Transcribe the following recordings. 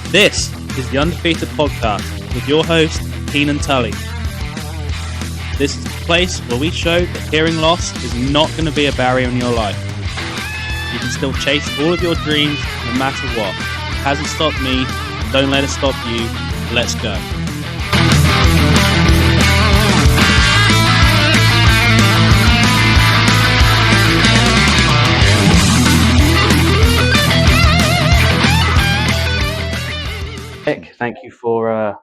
This is the unDEAFeated podcast with your host, Keenan Tully. This is the place where we show that hearing loss is not going to be a barrier in your life. You can still chase all of your dreams no matter what. It hasn't stopped me. Don't let it stop you. Let's go. Nick, thank you for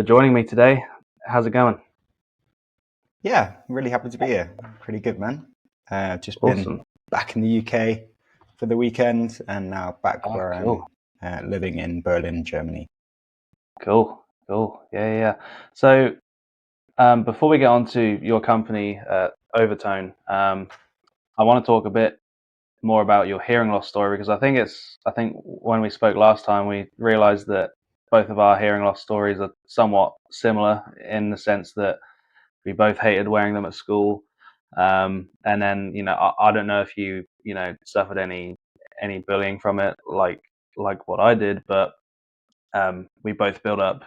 joining me today. How's it going? Yeah, really happy to be here. Pretty good, man. Just Awesome. been back in the UK for the weekend and now back where I'm living in Berlin, Germany. Cool. Yeah. So before we get on to your company, OverTone, I want to talk a bit more about your hearing loss story, because I think when we spoke last time, we realized that both of our hearing loss stories are somewhat similar in the sense that we both hated wearing them at school. And then, I don't know if you suffered any bullying from it, like what I did, but we both built up,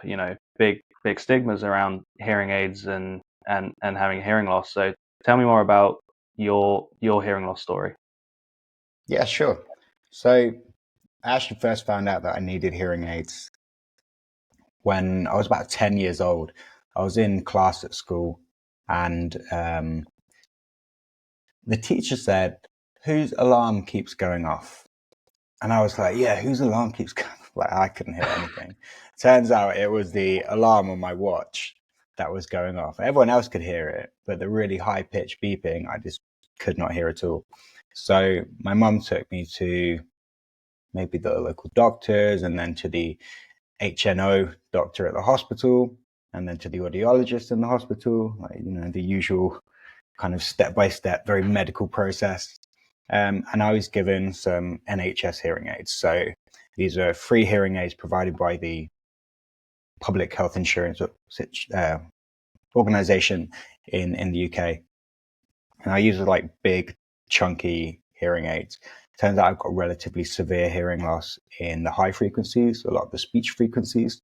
big stigmas around hearing aids and having hearing loss. So tell me more about your hearing loss story. Yeah, sure. So I actually first found out that I needed hearing aids when I was about 10 years old. I was in class at school and the teacher said, "Whose alarm keeps going off?" And I was like, "Yeah, whose alarm keeps going off?" Like, I couldn't hear anything. Turns out it was the alarm on my watch that was going off. Everyone else could hear it, but the really high pitched beeping, I just could not hear at all. So my mum took me to maybe the local doctors and then to the HNO doctor at the hospital and then to the audiologist in the hospital, like, the usual kind of step-by-step, very medical process. And I was given some NHS hearing aids. So these are free hearing aids provided by the Public Health Insurance organization in the UK. And I use like big, chunky hearing aids. Turns out I've got relatively severe hearing loss in the high frequencies, a lot of the speech frequencies.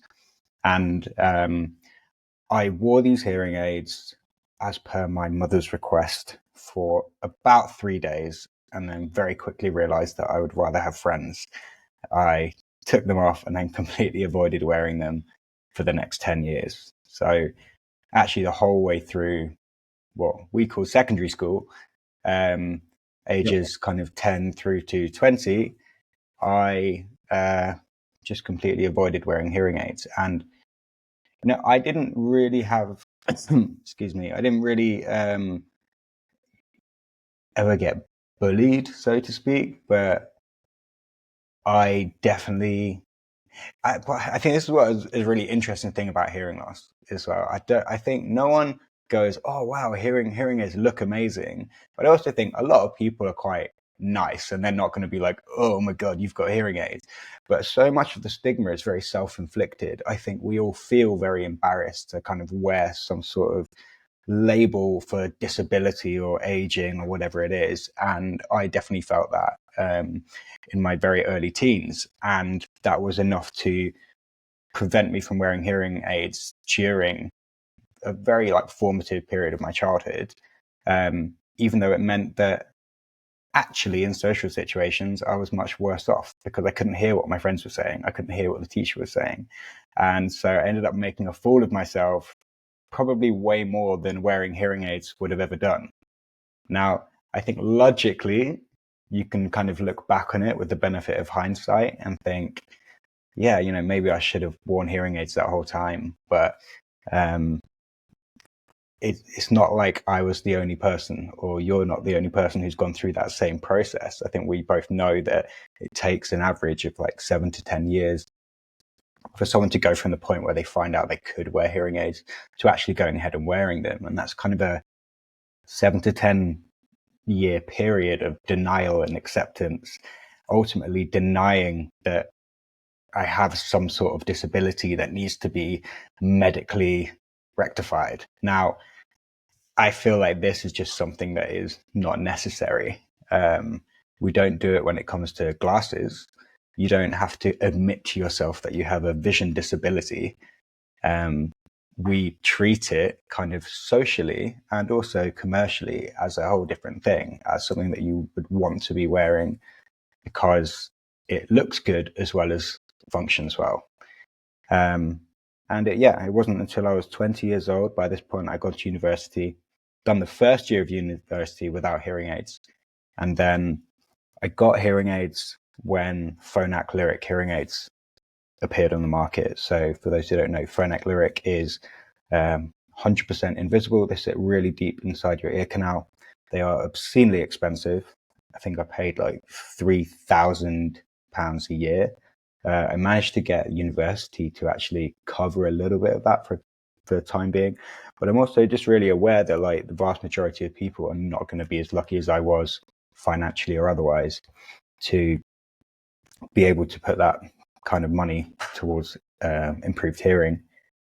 And I wore these hearing aids as per my mother's request for about 3 days, and then very quickly realized that I would rather have friends. I took them off and then completely avoided wearing them for the next 10 years. So actually the whole way through what we call secondary school, ages kind of 10 through to 20, I just completely avoided wearing hearing aids. And I didn't really have excuse me, I didn't really ever get bullied, so to speak, but I definitely I think this is what is a really interesting thing about hearing loss as well. I think no one goes, "Oh wow, hearing aids look amazing," but I also think a lot of people are quite nice and they're not going to be like, "Oh my god, you've got hearing aids." But so much of the stigma is very self-inflicted. I think we all feel very embarrassed to kind of wear some sort of label for disability or aging or whatever it is, and I definitely felt that in my very early teens, and that was enough to prevent me from wearing hearing aids during a very formative period of my childhood, even though it meant that actually in social situations I was much worse off because I couldn't hear what my friends were saying, I couldn't hear what the teacher was saying, and so I ended up making a fool of myself probably way more than wearing hearing aids would have ever done. Now, I think logically, you can kind of look back on it with the benefit of hindsight and think, yeah, maybe I should have worn hearing aids that whole time. But it's not like I was the only person, or you're not the only person who's gone through that same process. I think we both know that it takes an average of 7 to 10 years for someone to go from the point where they find out they could wear hearing aids to actually going ahead and wearing them. And that's kind of a 7 to 10 year period of denial and acceptance, ultimately denying that I have some sort of disability that needs to be medically rectified. Now, I feel like this is just something that is not necessary. We don't do it when it comes to glasses. You don't have to admit to yourself that you have a vision disability. We treat it kind of socially and also commercially as a whole different thing, as something that you would want to be wearing because it looks good as well as functions well. It wasn't until I was 20 years old. By this point, I got to university, done the first year of university without hearing aids. And then I got hearing aids when Phonak Lyric hearing aids appeared on the market. So for those who don't know, Phonak Lyric is 100% invisible. They sit really deep inside your ear canal. They are obscenely expensive. I think I paid like £3,000 a year. I managed to get university to actually cover a little bit of that for the time being. But I'm also just really aware that like the vast majority of people are not going to be as lucky as I was financially or otherwise to be able to put that kind of money towards improved hearing.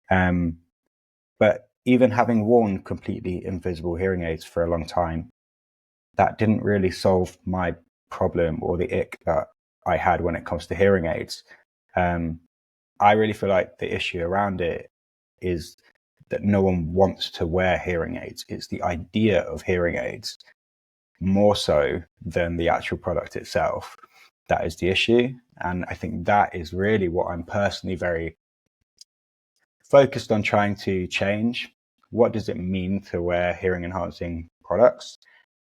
But even having worn completely invisible hearing aids for a long time, that didn't really solve my problem or the ick that I had when it comes to hearing aids. I really feel like the issue around it is that no one wants to wear hearing aids. It's the idea of hearing aids more so than the actual product itself. That is the issue. And I think that is really what I'm personally very focused on trying to change. What does it mean to wear hearing enhancing products?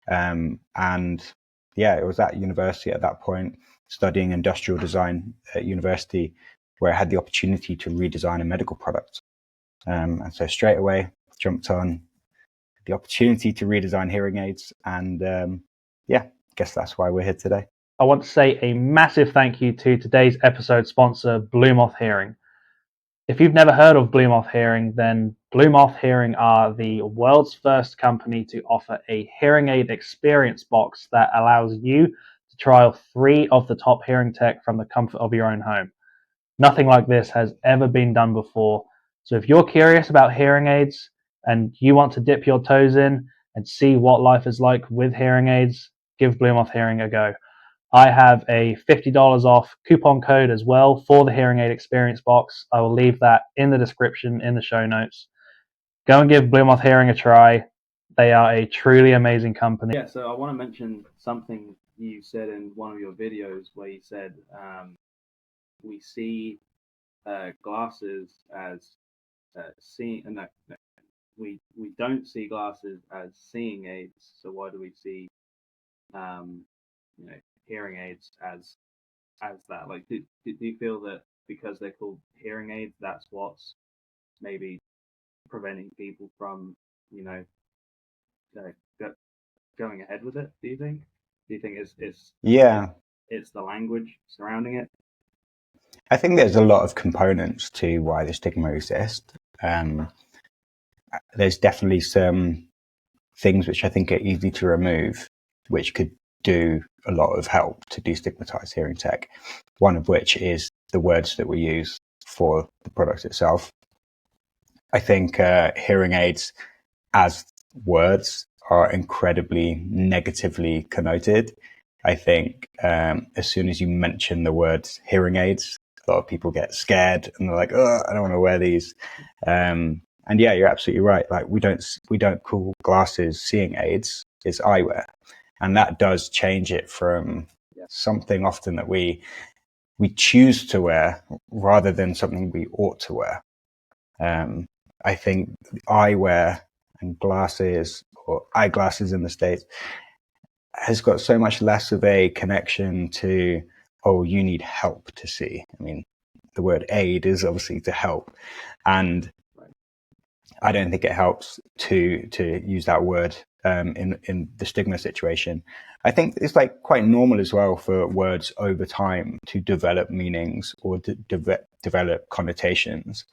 It was at university at that point, studying industrial design at university, where I had the opportunity to redesign a medical product. And so straight away jumped on the opportunity to redesign hearing aids. And I guess that's why we're here today. I want to say a massive thank you to today's episode sponsor, Blue Moth Hearing. If you've never heard of Blue Moth Hearing, then Blue Moth Hearing are the world's first company to offer a hearing aid experience box that allows you to trial 3 of the top hearing tech from the comfort of your own home. Nothing like this has ever been done before. So if you're curious about hearing aids and you want to dip your toes in and see what life is like with hearing aids, give Blue Moth Hearing a go. I have a $50 off coupon code as well for the hearing aid experience box. I will leave that in the description in the show notes. Go and give Blue Moth Hearing a try. They are a truly amazing company. Yeah, so I want to mention something you said in one of your videos where you said we see glasses as seeing, no, we don't see glasses as seeing aids. So why do we see hearing aids as that? Like, do you feel that because they're called hearing aids, that's what's maybe preventing people from going ahead with it? Do you think it's the language surrounding it? I think there's a lot of components to why the stigma exists. There's definitely some things which I think are easy to remove, which could do a lot of help to destigmatize hearing tech. One of which is the words that we use for the product itself. I think hearing aids as words are incredibly negatively connoted. I think as soon as you mention the words hearing aids, a lot of people get scared and they're like, "Oh, I don't want to wear these." And yeah, you're absolutely right. Like we don't call glasses seeing aids; it's eyewear, and that does change it from something often that we choose to wear rather than something we ought to wear. I think eyewear and glasses, or eyeglasses in the States, has got so much less of a connection to, oh, you need help to see. I mean, the word aid is obviously to help. And I don't think it helps to use that word in the stigma situation. I think it's like quite normal as well for words over time to develop meanings or to develop connotations.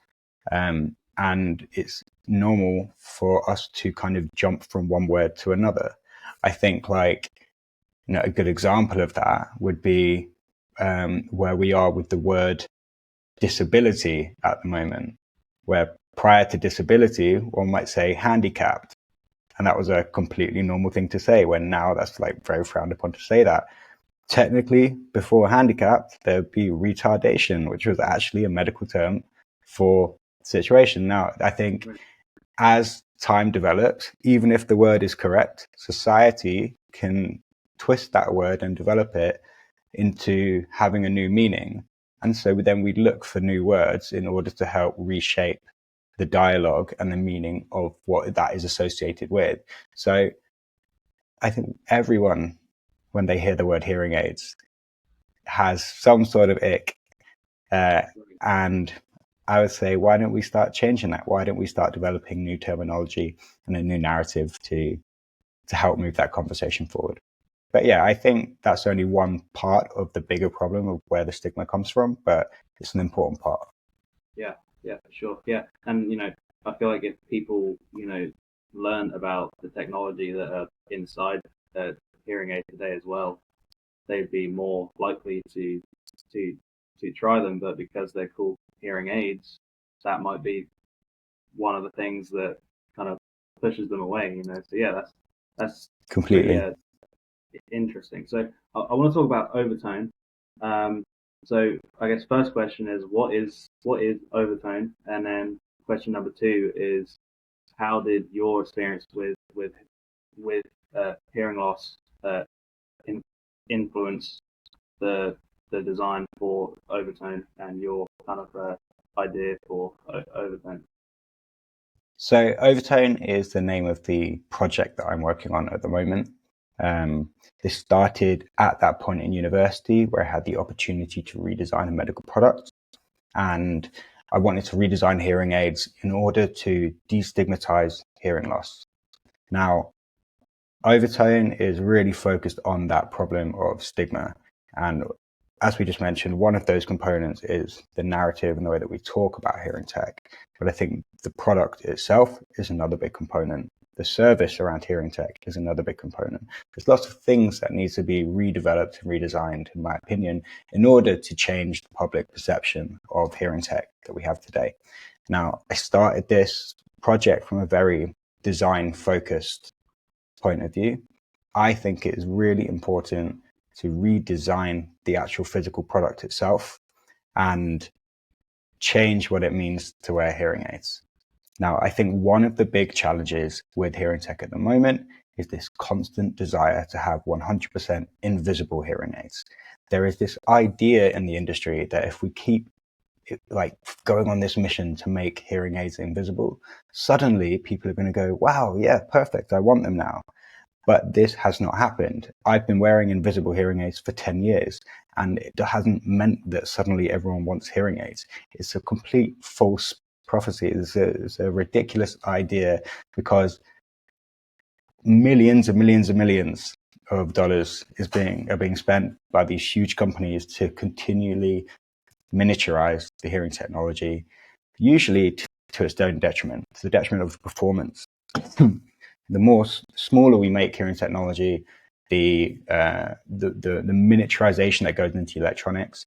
And it's normal for us to kind of jump from one word to another. I think like, a good example of that would be where we are with the word disability at the moment, where prior to disability, one might say handicapped. And that was a completely normal thing to say, when now that's like very frowned upon to say that. technically, before handicapped, there'd be retardation, which was actually a medical term for the situation. Now, I think as time develops, even if the word is correct, society can twist that word and develop it into having a new meaning. And so then we look for new words in order to help reshape the dialogue and the meaning of what that is associated with. So I think everyone, when they hear the word hearing aids, has some sort of ick. And I would say, why don't we start changing that? Why don't we start developing new terminology and a new narrative to help move that conversation forward? But yeah, I think that's only one part of the bigger problem of where the stigma comes from, but it's an important part. Yeah, for sure. Yeah, and I feel like if people learn about the technology that are inside the hearing aid today as well, they'd be more likely to try them. But because they're called hearing aids, that might be one of the things that kind of pushes them away. So yeah, that's Completely. really interesting. So I want to talk about overtone. So I guess first question is what is overtone, and then question number two is how did your experience with hearing loss influence the design for overtone and your kind of idea for overtone? So Overtone is the name of the project that I'm working on at the moment. This started at that point in university where I had the opportunity to redesign a medical product. And I wanted to redesign hearing aids in order to destigmatize hearing loss. Now, Overtone is really focused on that problem of stigma. And as we just mentioned, one of those components is the narrative and the way that we talk about hearing tech. But I think the product itself is another big component. The service around hearing tech is another big component. There's lots of things that need to be redeveloped and redesigned, in my opinion, in order to change the public perception of hearing tech that we have today. Now, I started this project from a very design-focused point of view. I think it is really important to redesign the actual physical product itself and change what it means to wear hearing aids. Now, I think one of the big challenges with hearing tech at the moment is this constant desire to have 100% invisible hearing aids. There is this idea in the industry that if we keep going on this mission to make hearing aids invisible, suddenly people are going to go, wow, yeah, perfect, I want them now. But this has not happened. I've been wearing invisible hearing aids for 10 years, and it hasn't meant that suddenly everyone wants hearing aids. It's a complete false prophecy. It's a ridiculous idea because millions and millions and millions of dollars are being spent by these huge companies to continually miniaturize the hearing technology, usually to its own detriment, to the detriment of performance. The smaller we make hearing technology, the miniaturization that goes into electronics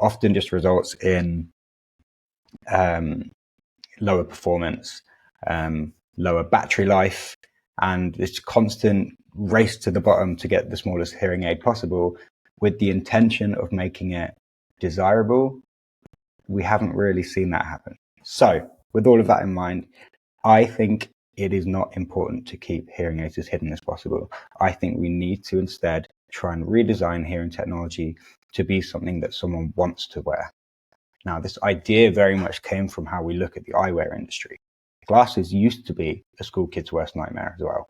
often just results in lower performance, lower battery life, and this constant race to the bottom to get the smallest hearing aid possible with the intention of making it desirable. We haven't really seen that happen. So with all of that in mind, I think it is not important to keep hearing aids as hidden as possible. I think we need to instead try and redesign hearing technology to be something that someone wants to wear. Now, this idea very much came from how we look at the eyewear industry. Glasses used to be a school kid's worst nightmare as well.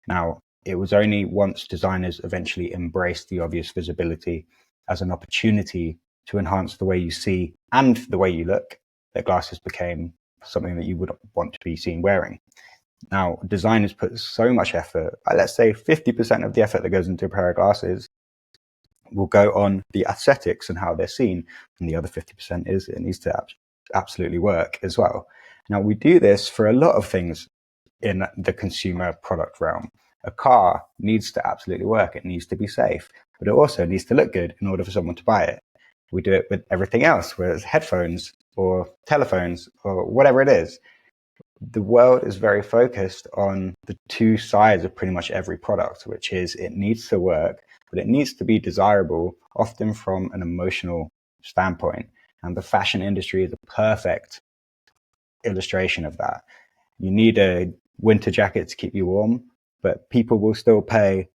Now, it was only once designers eventually embraced the obvious visibility as an opportunity to enhance the way you see and the way you look that glasses became something that you would want to be seen wearing. Now, designers put so much effort, let's say 50% of the effort that goes into a pair of glasses will go on the aesthetics and how they're seen. And the other 50% is it needs to absolutely work as well. Now, we do this for a lot of things in the consumer product realm. A car needs to absolutely work. It needs to be safe, but it also needs to look good in order for someone to buy it. We do it with everything else, whether it's headphones or telephones or whatever it is. The world is very focused on the two sides of pretty much every product, which is it needs to work, but it needs to be desirable, often from an emotional standpoint. And the fashion industry is a perfect illustration of that. You need a winter jacket to keep you warm, but people will still pay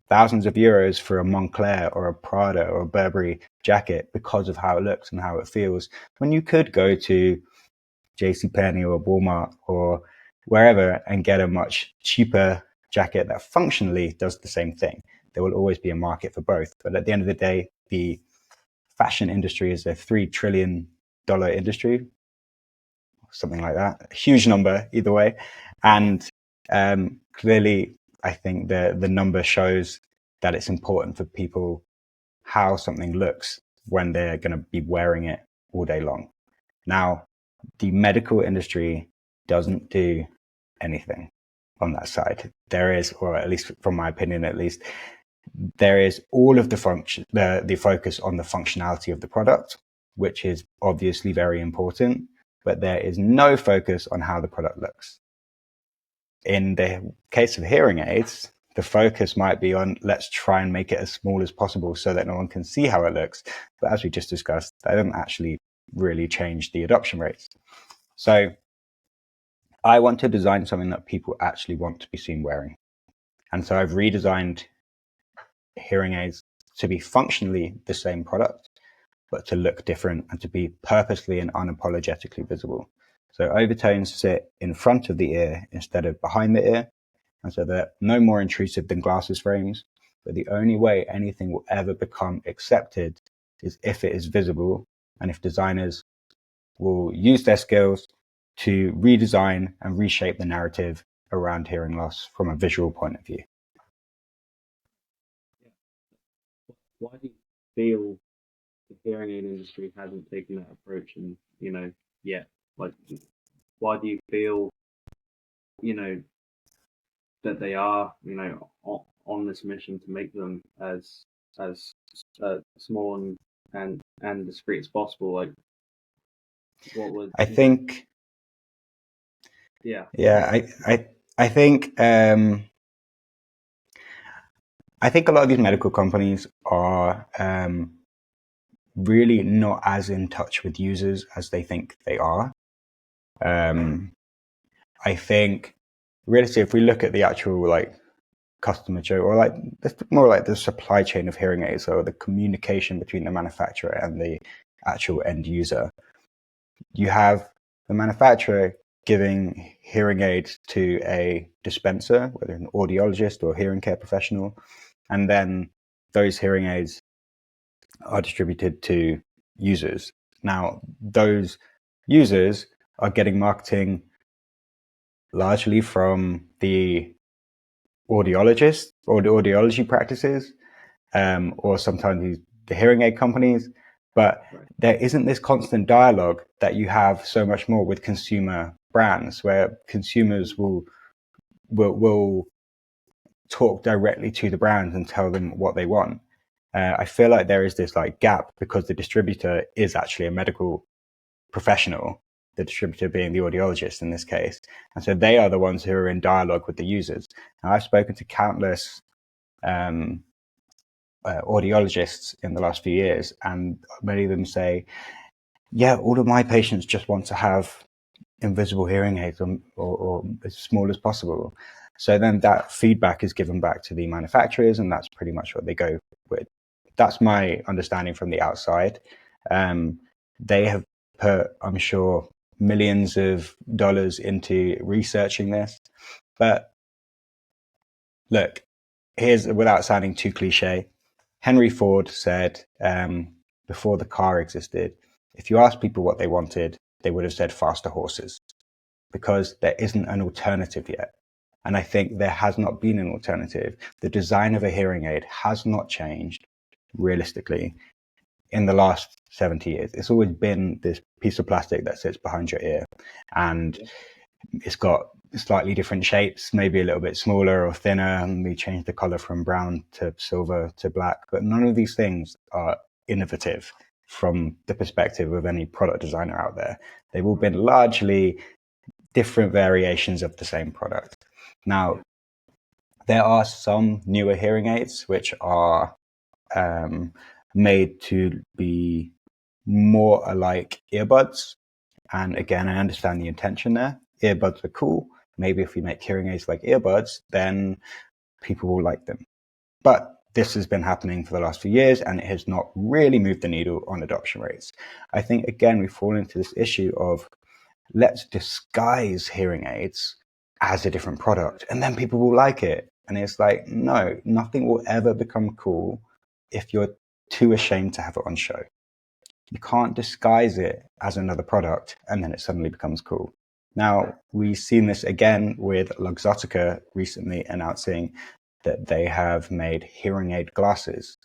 thousands of euros for a Moncler or a Prada or a Burberry jacket because of how it looks and how it feels, when you could go to JCPenney or Walmart or wherever and get a much cheaper jacket that functionally does the same thing. There will always be a market for both. But at the end of the day, the fashion industry is a $3 trillion industry, something like that. A huge number either way. And clearly, I think the number shows that it's important for people how something looks when they're going to be wearing it all day long. Now, the medical industry doesn't do anything on that side. There is, or at least from my opinion, at least, there is all of the function, the focus on the functionality of the product, which is obviously very important, but there is no focus on how the product looks. In the case of hearing aids, the focus might be on let's try and make it as small as possible so that no one can see how it looks. But as we just discussed, that doesn't actually really change the adoption rates. So I want to design something that people actually want to be seen wearing. And so I've redesigned hearing aids to be functionally the same product, but to look different and to be purposely and unapologetically visible. So overtones sit in front of the ear instead of behind the ear. And so they're no more intrusive than glasses frames. But the only way anything will ever become accepted is if it is visible and if designers will use their skills to redesign and reshape the narrative around hearing loss from a visual point of view. Why do you feel the hearing aid industry hasn't taken that approach and, yet? Like, why do you feel, that they are, on this mission to make them as small and discreet as possible? Like, what was? I think. Yeah. I think I think a lot of these medical companies are really not as in touch with users as they think they are. I think realistically, if we look at the actual customer journey, or more like the supply chain of hearing aids, or the communication between the manufacturer and the actual end user, you have the manufacturer giving hearing aids to a dispenser, whether an audiologist or a hearing care professional, and then those hearing aids are distributed to users. Now, those users are getting marketing largely from the audiologist or the audiology practices, or sometimes the hearing aid companies. But there isn't this constant dialogue that you have so much more with consumer brands, where consumers will talk directly to the brands and tell them what they want. I feel like there is this gap because the distributor is actually a medical professional, the distributor being the audiologist in this case. And so they are the ones who are in dialogue with the users. Now, I've spoken to countless audiologists in the last few years, and many of them say, yeah, all of my patients just want to have invisible hearing aids or as small as possible. So then that feedback is given back to the manufacturers, and that's pretty much what they go with. That's my understanding from the outside. They have put, I'm sure, millions of dollars into researching this. But look, here's, without sounding too cliche, Henry Ford said before the car existed, if you asked people what they wanted, they would have said faster horses, because there isn't an alternative yet. And I think there has not been an alternative. The design of a hearing aid has not changed realistically in the last 70 years. It's always been this piece of plastic that sits behind your ear, and it's got slightly different shapes, maybe a little bit smaller or thinner, and we changed the color from brown to silver to black. But none of these things are innovative from the perspective of any product designer out there. They've all been largely different variations of the same product. Now, There are some newer hearing aids which are made to be more alike earbuds. And again, I understand the intention there. Earbuds are cool. Maybe if we make hearing aids like earbuds, then people will like them. But this has been happening for the last few years, and it has not really moved the needle on adoption rates. I think, again, we fall into this issue of let's disguise hearing aids as a different product, and then people will like it. And it's like, no, nothing will ever become cool if you're too ashamed to have it on show. You can't disguise it as another product and then it suddenly becomes cool. Now, we've seen this again with Luxottica recently announcing that they have made hearing aid glasses.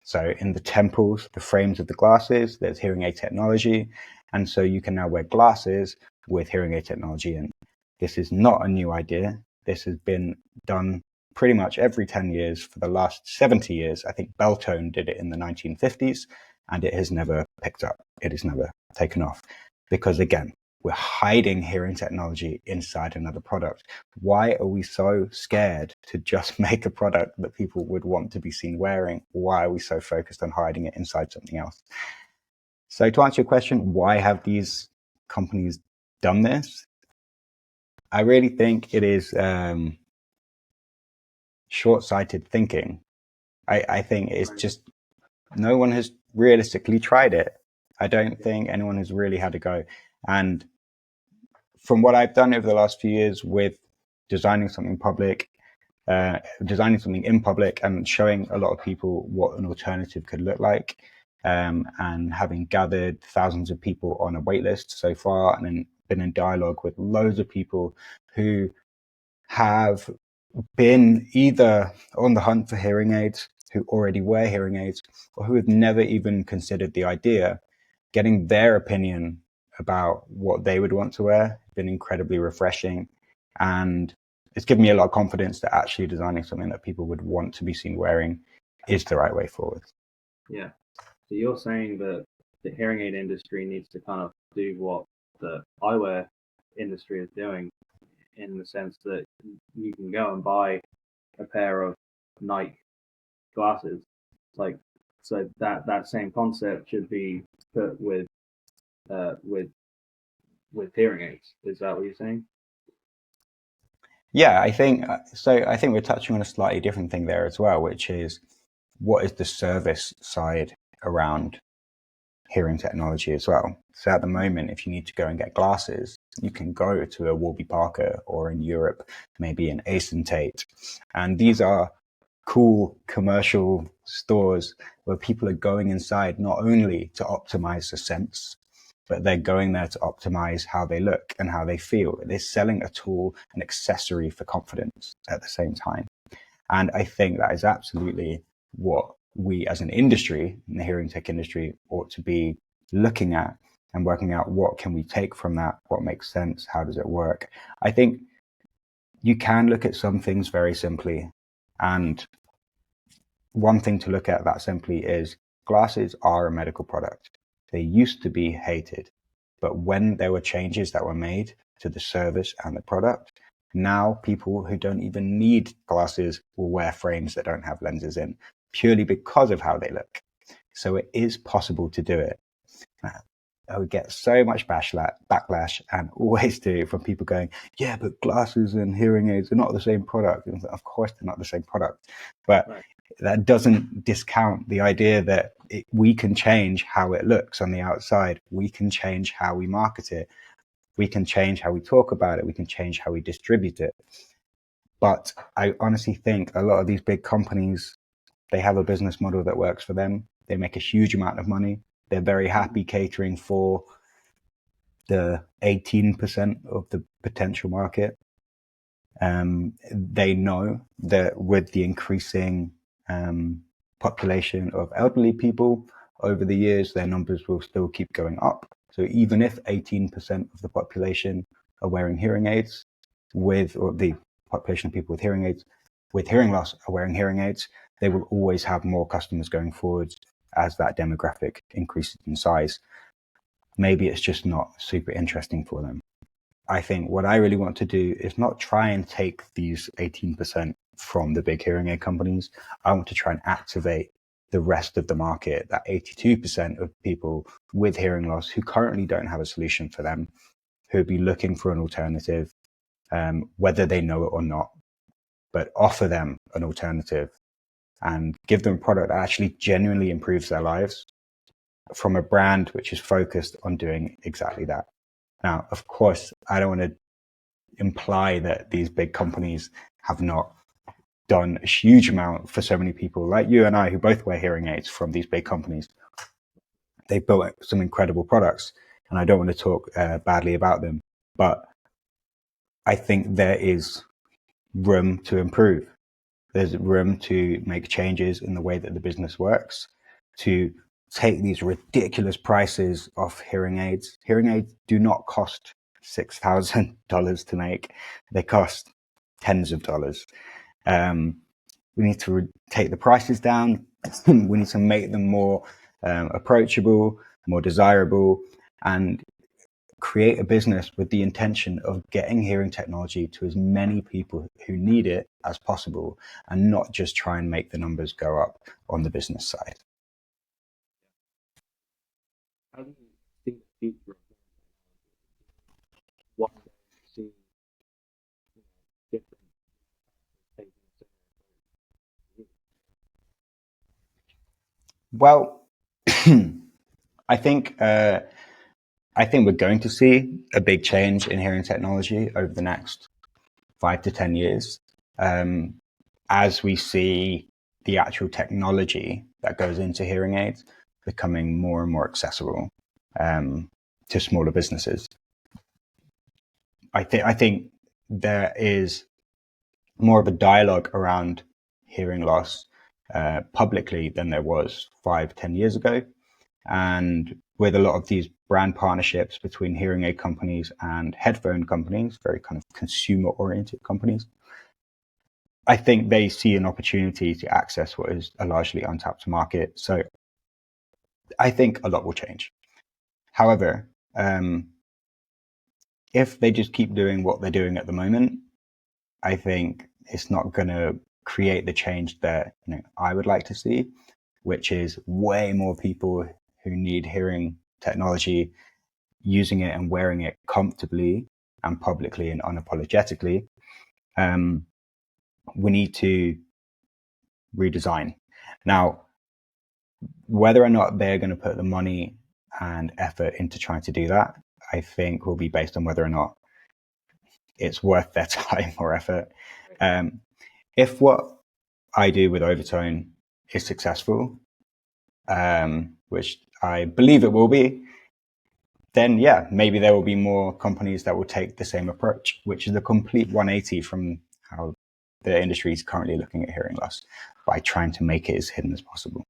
So in the temples, the frames of the glasses, there's hearing aid technology. And so you can now wear glasses with hearing aid technology. And this is not a new idea. This has been done pretty much every 10 years for the last 70 years. I think Beltone did it in the 1950s, and it has never picked up. It has never taken off. Because again, we're hiding hearing technology inside another product. Why are we so scared to just make a product that people would want to be seen wearing? Why are we so focused on hiding it inside something else? So to answer your question, why have these companies done this? I really think it is short-sighted thinking. I think it's just no one has realistically tried it. I don't think anyone has really had a go. And from what I've done over the last few years with designing something in public and showing a lot of people what an alternative could look like, and having gathered thousands of people on a wait list so far, and then been in dialogue with loads of people who have been either on the hunt for hearing aids, who already wear hearing aids, or who have never even considered the idea, getting their opinion about what they would want to wear has been incredibly refreshing. And it's given me a lot of confidence that actually designing something that people would want to be seen wearing is the right way forward. Yeah. So you're saying that the hearing aid industry needs to kind of do what the eyewear industry is doing, in the sense that you can go and buy a pair of Nike glasses, like, so that same concept should be put with hearing aids. Is that what you're saying? Yeah, I think so. I think we're touching on a slightly different thing there as well, which is what is the service side around hearing technology as well. So at the moment, if you need to go and get glasses, you can go to a Warby Parker, or in Europe, maybe an Ace and Tate. And these are cool commercial stores where people are going inside not only to optimize the sense, but they're going there to optimize how they look and how they feel. They're selling a tool, an accessory for confidence at the same time. And I think that is absolutely what we as an industry, in the hearing tech industry, ought to be looking at and working out what can we take from that, what makes sense, how does it work. I think you can look at some things very simply. And one thing to look at that simply is glasses are a medical product. They used to be hated, but when there were changes that were made to the service and the product, now people who don't even need glasses will wear frames that don't have lenses in, purely because of how they look. So it is possible to do it. I would get so much backlash, and always do, from people going, yeah, but glasses and hearing aids are not the same product. And of course they're not the same product, but right. That doesn't discount the idea that we can change how it looks on the outside. We can change how we market it. We can change how we talk about it. We can change how we distribute it. But I honestly think a lot of these big companies, they have a business model that works for them. They make a huge amount of money. They're very happy catering for the 18% of the potential market. They know that with the increasing population of elderly people over the years, their numbers will still keep going up. So even if 18% of the population are wearing hearing aids, or the population of people with hearing aids, with hearing loss, are wearing hearing aids, they will always have more customers going forward as that demographic increases in size. Maybe it's just not super interesting for them. I think what I really want to do is not try and take these 18% from the big hearing aid companies. I want to try and activate the rest of the market, that 82% of people with hearing loss who currently don't have a solution for them, who would be looking for an alternative, whether they know it or not, but offer them an alternative and give them a product that actually genuinely improves their lives from a brand which is focused on doing exactly that. Now, of course, I don't want to imply that these big companies have not done a huge amount for so many people like you and I, who both wear hearing aids from these big companies. They built some incredible products, and I don't want to talk badly about them, but I think there is room to improve. There's room to make changes in the way that the business works, to take these ridiculous prices off hearing aids. Hearing aids do not cost $6,000 to make. They cost tens of dollars. We need to take the prices down. We need to make them more approachable, more desirable, and create a business with the intention of getting hearing technology to as many people who need it as possible, and not just try and make the numbers go up on the business side. How do you think the future of what do you see different taking Well, I think we're going to see a big change in hearing technology over the next 5 to 10 years, as we see the actual technology that goes into hearing aids becoming more and more accessible to smaller businesses. I think there is more of a dialogue around hearing loss publicly than there was 5-10 years ago. And with a lot of these brand partnerships between hearing aid companies and headphone companies, very kind of consumer oriented companies, I think they see an opportunity to access what is a largely untapped market. So I think a lot will change. However, if they just keep doing what they're doing at the moment, I think it's not going to create the change that I would like to see, which is way more people who need hearing technology using it and wearing it comfortably and publicly and unapologetically. We need to redesign. Now, whether or not they're going to put the money and effort into trying to do that, I think will be based on whether or not it's worth their time or effort. If what I do with OverTone is successful, which I believe it will be, then yeah, maybe there will be more companies that will take the same approach, which is a complete 180 from how the industry is currently looking at hearing loss, by trying to make it as hidden as possible.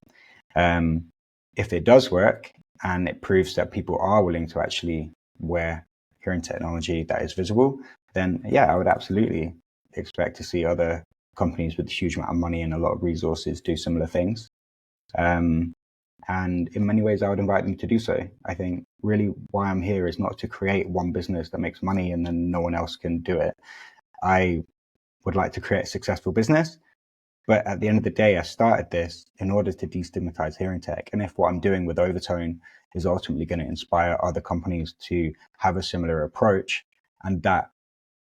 If it does work and it proves that people are willing to actually wear hearing technology that is visible, then yeah, I would absolutely expect to see other companies with a huge amount of money and a lot of resources do similar things. And in many ways, I would invite them to do so. I think really why I'm here is not to create one business that makes money and then no one else can do it. I would like to create a successful business. But at the end of the day, I started this in order to destigmatize hearing tech. And if what I'm doing with OverTone is ultimately going to inspire other companies to have a similar approach, and that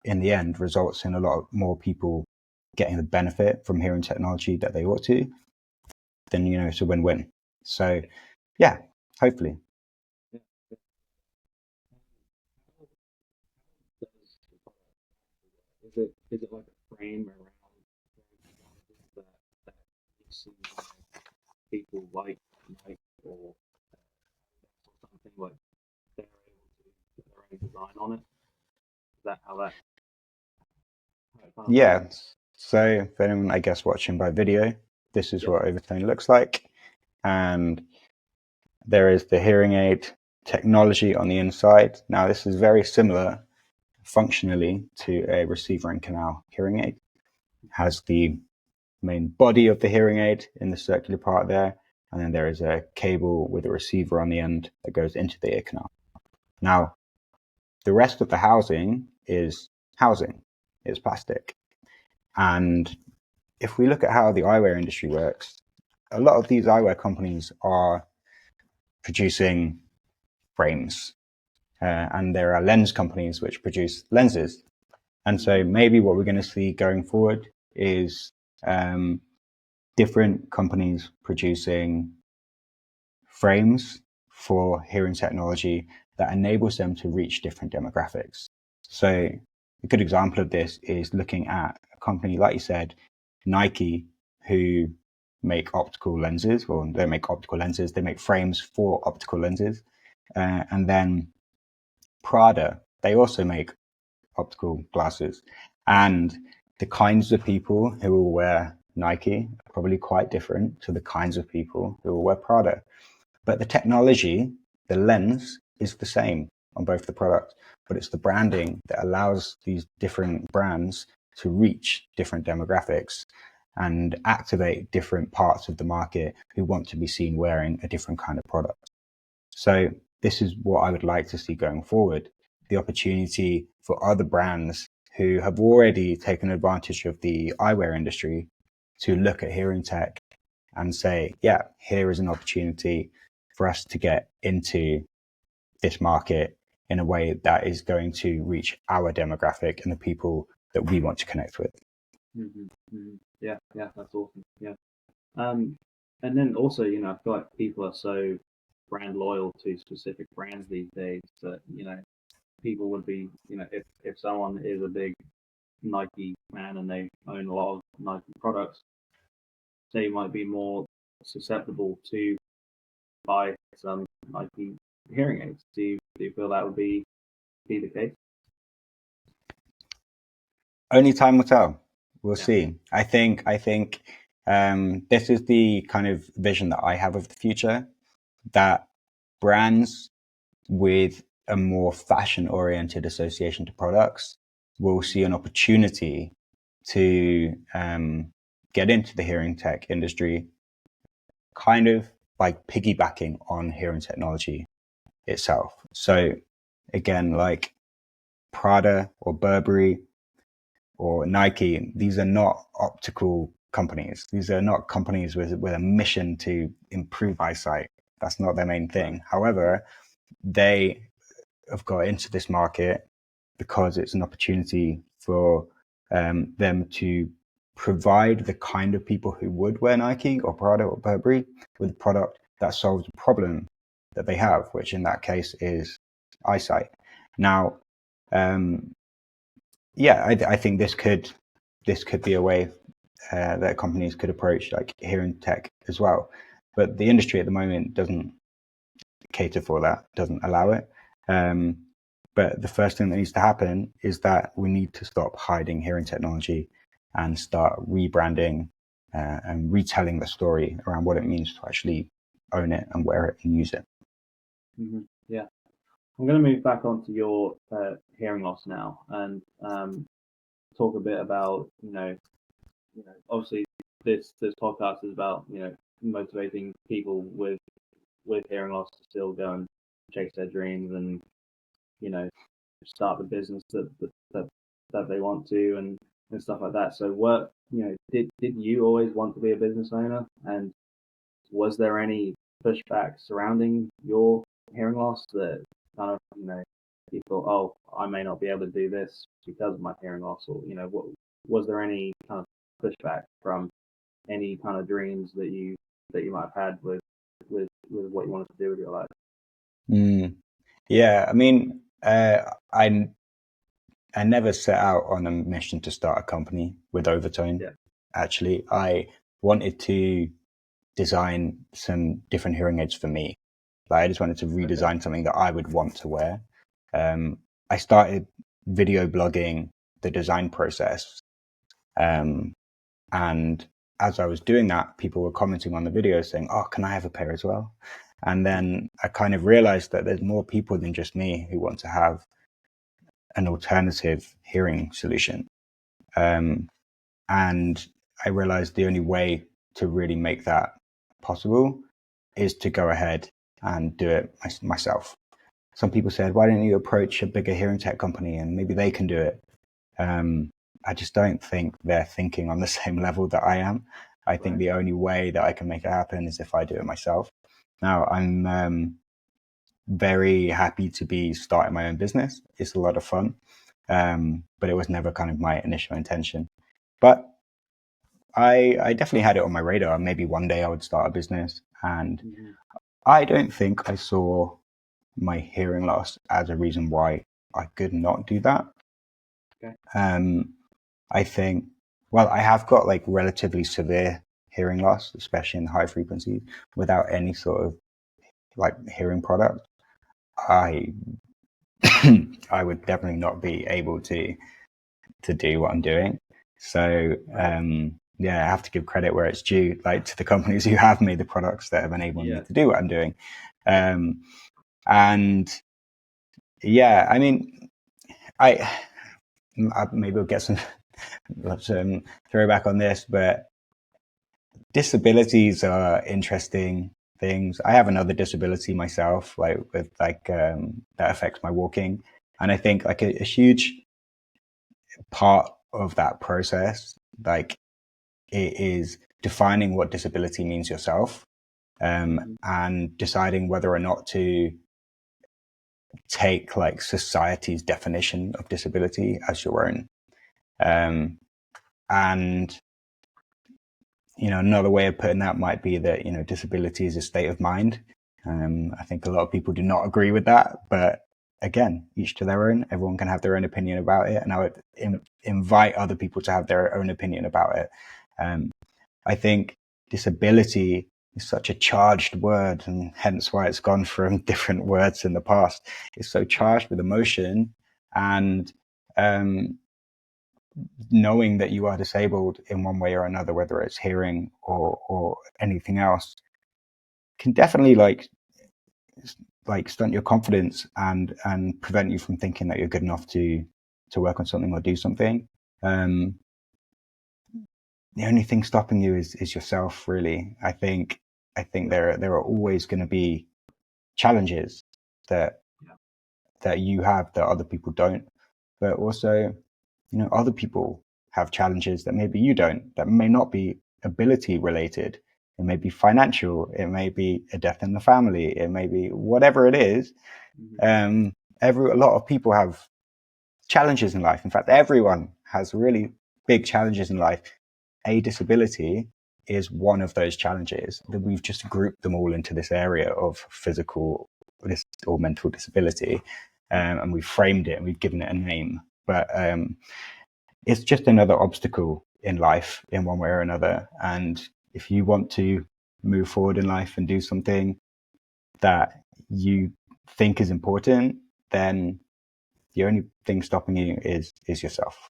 in the end results in a lot more people getting the benefit from hearing technology that they ought to, then it's a win-win. So yeah, hopefully. Is it like a frame around that you see people like or something like they're able to put their own design on it? Is that how that? Yeah. So for anyone, I guess, watching by video, this is what OverTone looks like. And there is the hearing aid technology on the inside. Now, this is very similar functionally to a receiver and canal hearing aid. It has the main body of the hearing aid in the circular part there, and then there is a cable with a receiver on the end that goes into the ear canal. Now, the rest of the housing is housing. It's plastic. And if we look at how the eyewear industry works, a lot of these eyewear companies are producing frames, and there are lens companies which produce lenses. And so maybe what we're going to see going forward is different companies producing frames for hearing technology that enables them to reach different demographics. So a good example of this is looking at a company, like you said, Nike, who make optical lenses, or they make optical lenses, they make frames for optical lenses. And then Prada, they also make optical glasses. And the kinds of people who will wear Nike are probably quite different to the kinds of people who will wear Prada. But the technology, the lens, is the same on both the products, but it's the branding that allows these different brands to reach different demographics and activate different parts of the market who want to be seen wearing a different kind of product. So this is what I would like to see going forward, the opportunity for other brands who have already taken advantage of the eyewear industry to look at hearing tech and say, yeah, here is an opportunity for us to get into this market in a way that is going to reach our demographic and the people that we want to connect with. Yeah, that's awesome. Yeah. And then also, I feel like people are so brand loyal to specific brands these days that, people would be, if someone is a big Nike fan and they own a lot of Nike products, they might be more susceptible to buy some Nike hearing aids. Do you feel that would be the case? Only time will tell. We'll see. I think this is the kind of vision that I have of the future, that brands with a more fashion-oriented association to products will see an opportunity to get into the hearing tech industry, kind of by piggybacking on hearing technology itself. So again, like Prada or Burberry or Nike, these are not optical companies. These are not companies with a mission to improve eyesight. That's not their main thing. However, they have got into this market because it's an opportunity for them to provide the kind of people who would wear Nike or Prada or Burberry with a product that solves a problem that they have, which in that case is eyesight. Now, I think this could be a way that companies could approach like hearing tech as well. But the industry at the moment doesn't cater for that, doesn't allow it. But the first thing that needs to happen is that we need to stop hiding hearing technology and start rebranding and retelling the story around what it means to actually own it and wear it and use it. Yeah. I'm going to move back onto your hearing loss now and talk a bit about, obviously this podcast is about, motivating people with hearing loss to still go and chase their dreams and, start the business that they want to and stuff like that. So did you always want to be a business owner? And was there any pushback surrounding your hearing loss that kind of, you thought, oh, I may not be able to do this because of my hearing loss? Or, what was there any kind of pushback from any kind of dreams that you might have had with what you wanted to do with your life? Yeah, I mean, I never set out on a mission to start a company with OverTone. Yeah. Actually, I wanted to design some different hearing aids for me. Like, I just wanted to redesign something that I would want to wear. I started video blogging the design process. And as I was doing that, people were commenting on the video saying, oh, can I have a pair as well? And then I kind of realized that there's more people than just me who want to have an alternative hearing solution. And I realized the only way to really make that possible is to go ahead and do it myself. Some people said, why don't you approach a bigger hearing tech company and maybe they can do it? I just don't think they're thinking on the same level that I am. I think the only way that I can make it happen is if I do it myself. Now, I'm very happy to be starting my own business. It's a lot of fun, but it was never kind of my initial intention. But I definitely had it on my radar. Maybe one day I would start a business, and I don't think I saw my hearing loss as a reason why I could not do that. Okay. I think, well, I have got like relatively severe hearing loss, especially in high frequencies, without any sort of like hearing product. I I would definitely not be able to do what I'm doing. So yeah, I have to give credit where it's due, like to the companies who have made the products that have enabled me to do what I'm doing. And yeah, I mean, I maybe we'll get some throwback on this, but disabilities are interesting things. I have another disability myself, like with like that affects my walking, and I think like a huge part of that process, like it is defining what disability means yourself, and deciding whether or not to take like society's definition of disability as your own. And you know, another way of putting that might be that, you know, disability is a state of mind. I think a lot of people do not agree with that, but again, each to their own. Everyone can have their own opinion about it, and I would invite other people to have their own opinion about it. I think disability is such a charged word, and hence why it's gone from different words in the past. It's so charged with emotion, and knowing that you are disabled in one way or another, whether it's hearing or anything else, can definitely like stunt your confidence and prevent you from thinking that you're good enough to work on something or do something. The only thing stopping you is yourself, really. I think there are always going to be challenges that you have that other people don't, but also, you know, other people have challenges that maybe you don't, that may not be ability related. It may be financial. It may be a death in the family. It may be whatever it is. A lot of people have challenges in life. In fact, everyone has really big challenges in life. A disability is one of those challenges that we've just grouped them all into this area of physical or mental disability. And we've framed it and we've given it a name. But it's just another obstacle in life in one way or another. And if you want to move forward in life and do something that you think is important, then the only thing stopping you is yourself.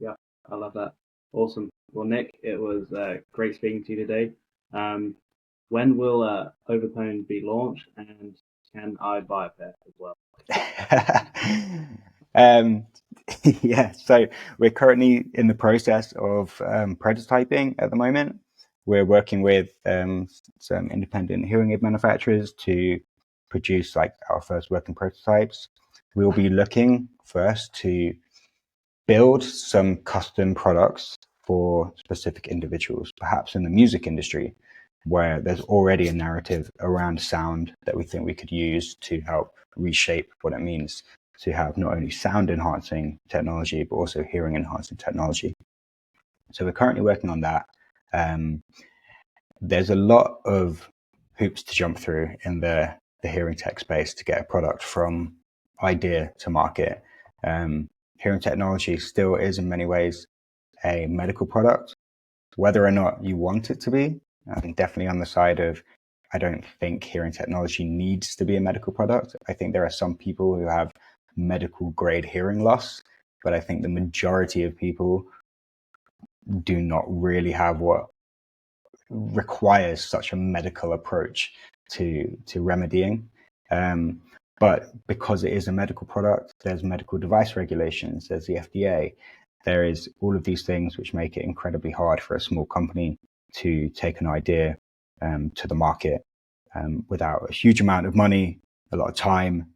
Yeah, I love that. Awesome. Well, Nick, it was great speaking to you today. When will OverTone be launched, and can I buy a pair as well? Yeah, so we're currently in the process of prototyping at the moment. We're working with some independent hearing aid manufacturers to produce like our first working prototypes. We'll be looking first to build some custom products for specific individuals, perhaps in the music industry, where there's already a narrative around sound that we think we could use to help reshape what it means to have not only sound enhancing technology, but also hearing enhancing technology. So we're currently working on that. There's a lot of hoops to jump through in the hearing tech space to get a product from idea to market. Hearing technology still is in many ways a medical product, whether or not you want it to be. I'm definitely on the side of, I don't think hearing technology needs to be a medical product. I think there are some people who have medical grade hearing loss, but I think the majority of people do not really have what requires such a medical approach to remedying. But because it is a medical product, there's medical device regulations, there's the FDA, there is all of these things which make it incredibly hard for a small company to take an idea to the market without a huge amount of money, a lot of time,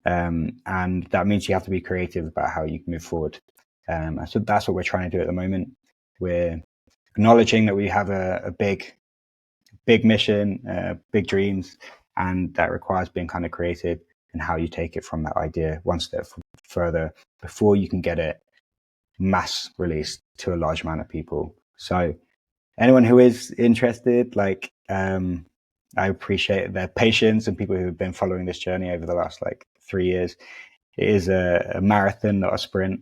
and that means you have to be creative about how you can move forward. And so that's what we're trying to do at the moment. We're acknowledging that we have a big mission, big dreams, and that requires being kind of creative in how you take it from that idea one step further before you can get it mass released to a large amount of people. So anyone who is interested, I appreciate their patience, and people who have been following this journey over the last 3 years. It is a marathon, not a sprint.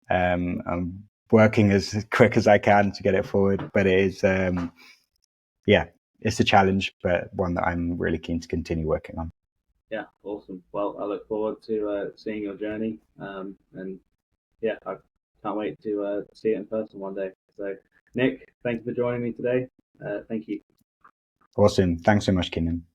I'm working as quick as I can to get it forward, but it is, it's a challenge, but one that I'm really keen to continue working on. Yeah, awesome. Well, I look forward to seeing your journey, and yeah, I can't wait to see it in person one day. So, Nick, thank you for joining me today. Thank you. Awesome. Thanks so much, Keenan.